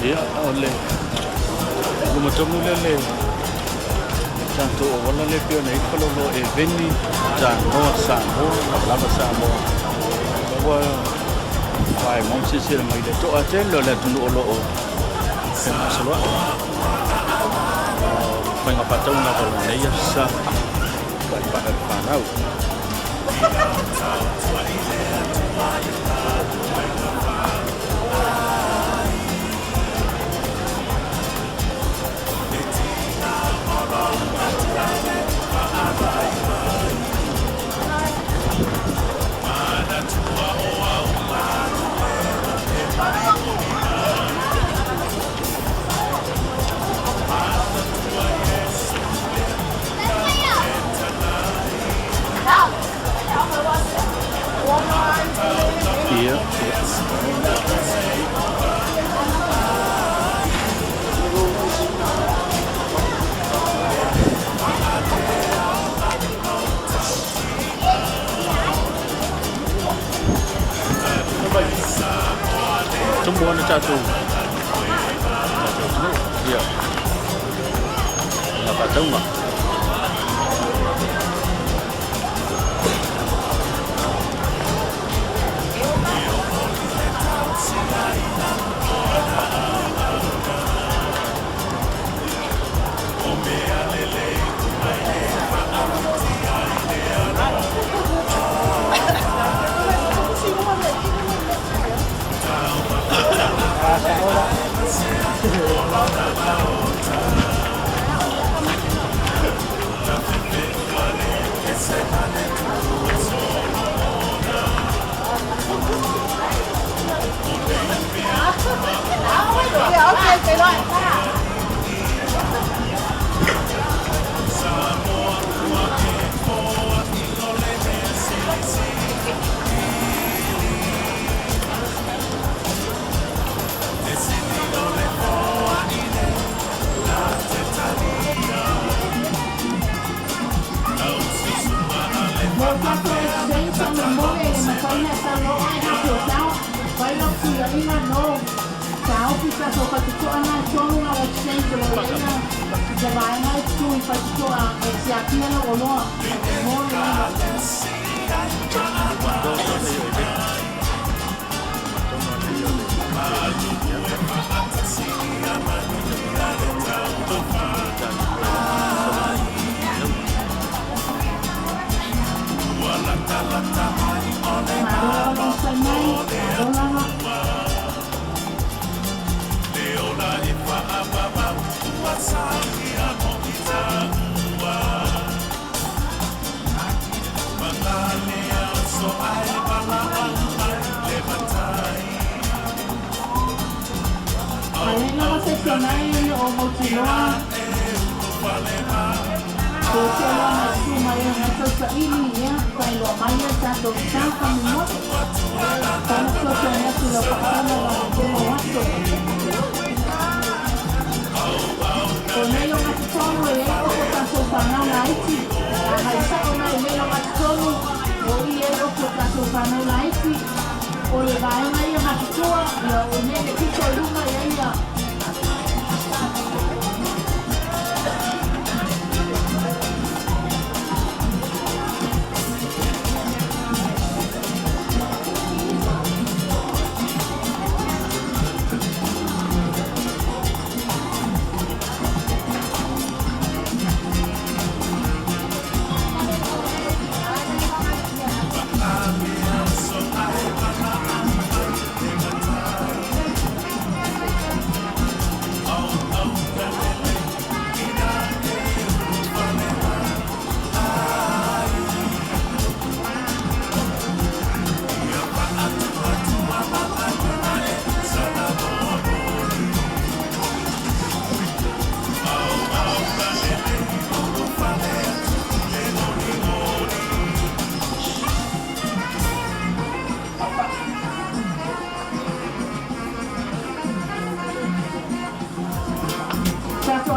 ya ole kuma tongu le tanto wala le pio nei kololo e veni ta no sa mo la sa mo wa vai mong si mai le to aten lo le tunu lo o se ma solo pai nga patau na ko nei sa vai pa nau Iya. Semua ada satu. Iya. Dapat tahu nggak?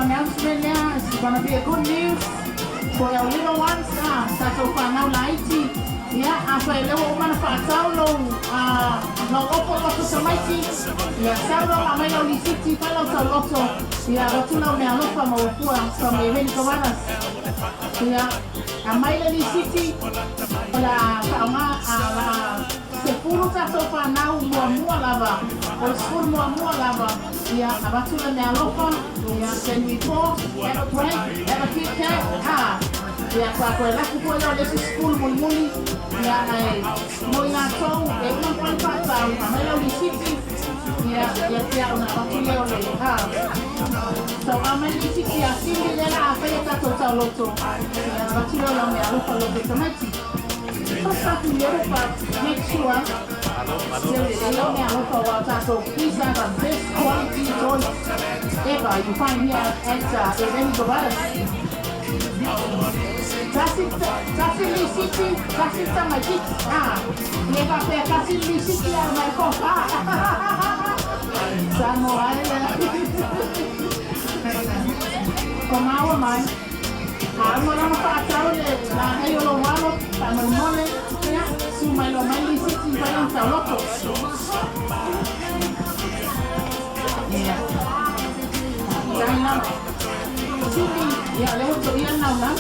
Announcement now is going to be a good news for our little ones. Sa so far now laiti. Yeah, apa lewo mana fa taulo no opo loto samaiti, ia sauro a mai o lisiti pala o loto, ia rotuna o me alofa ma upua, from Eveni Kawanas. Ia a mai o lisiti, la kaunga a la sepulu tato pa nau mua lava, o sepulu mua lava, ia a rotuna me alofa, ia senui po, eva pue, eva kike, ha. Ia kwa laku po yo lesi school muli ia ai moi na tau e una kwani pata a mai au city ia ia una patria o le ha so a mai city a sindi le la a fele tato tau loto ia patria o me alufa lo de tomati pasa tu le pa make sure le me alufa wa tato these are the best quality toys ever you find here at Eveni Kawanas. Kasi lisiti, kasi sama kit. Ah, leva pe kasi lisiti ar mai copa. Samo ala. Komawa mai. Amo na mapatao le na ayo lo walo pa mole ya su mai lo mai lisiti pa yung taloto. Ya. Dana. Sini ya lewo to yan na na.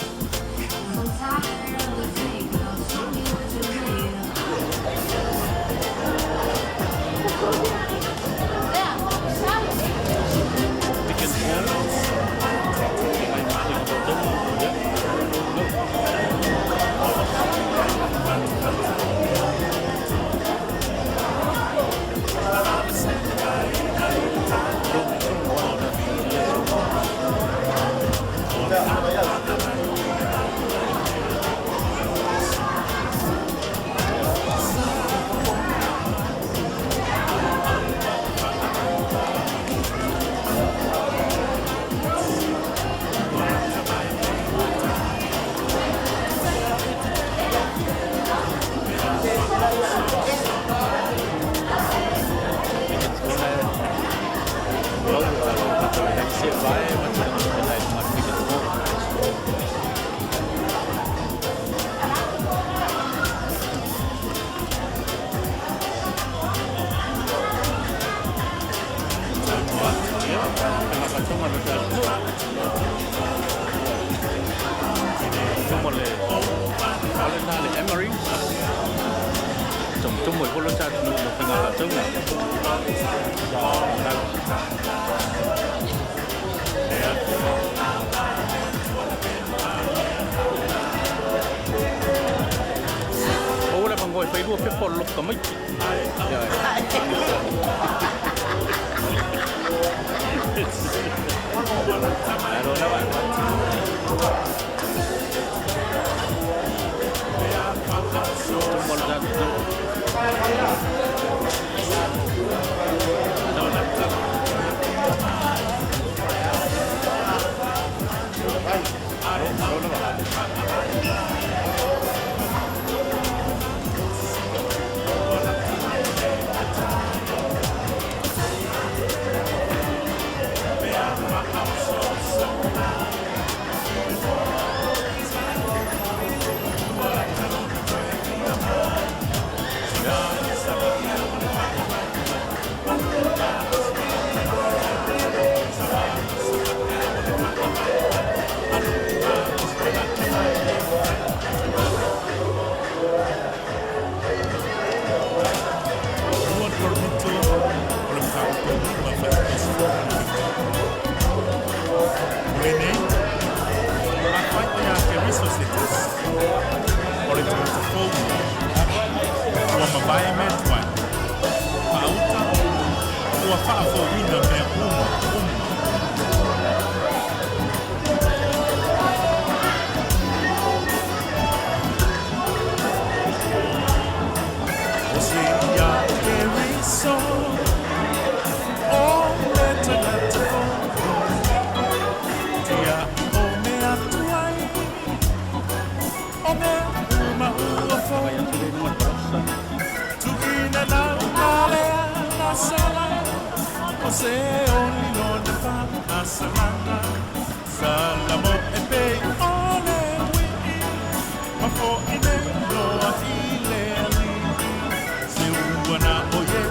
Oye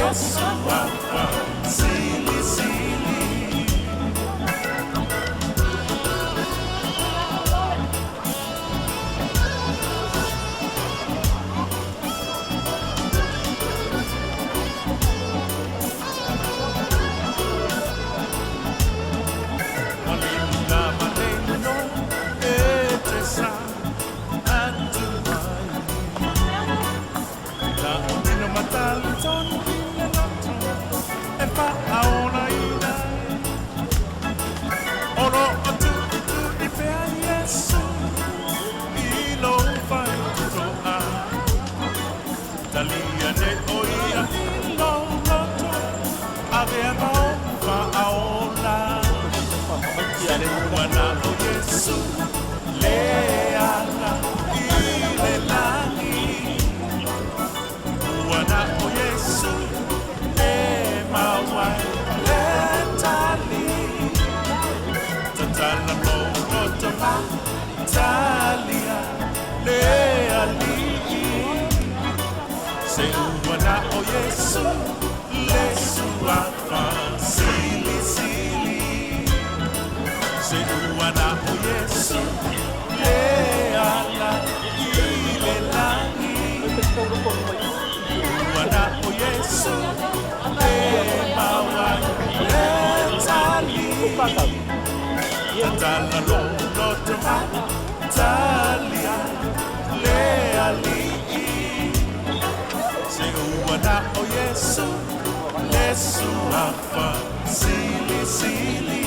Yesu hapa sili sili. Walinda maneno etesa atuai na unino mataliton inelato epa aona ina oro atu tu ipea Yesu ilo fai toa talia ne oia ilo loto avea fa aona wana o Yesu leala ile lani wana o Yesu le mawa letali tatala mo toma talia leali se wana o Yesu le suafa sili sili se wana o Yesu leala ile lani wana o Yesu le mawa letali tatala lo toma talia leali se wana o Yesu le suafa sili sili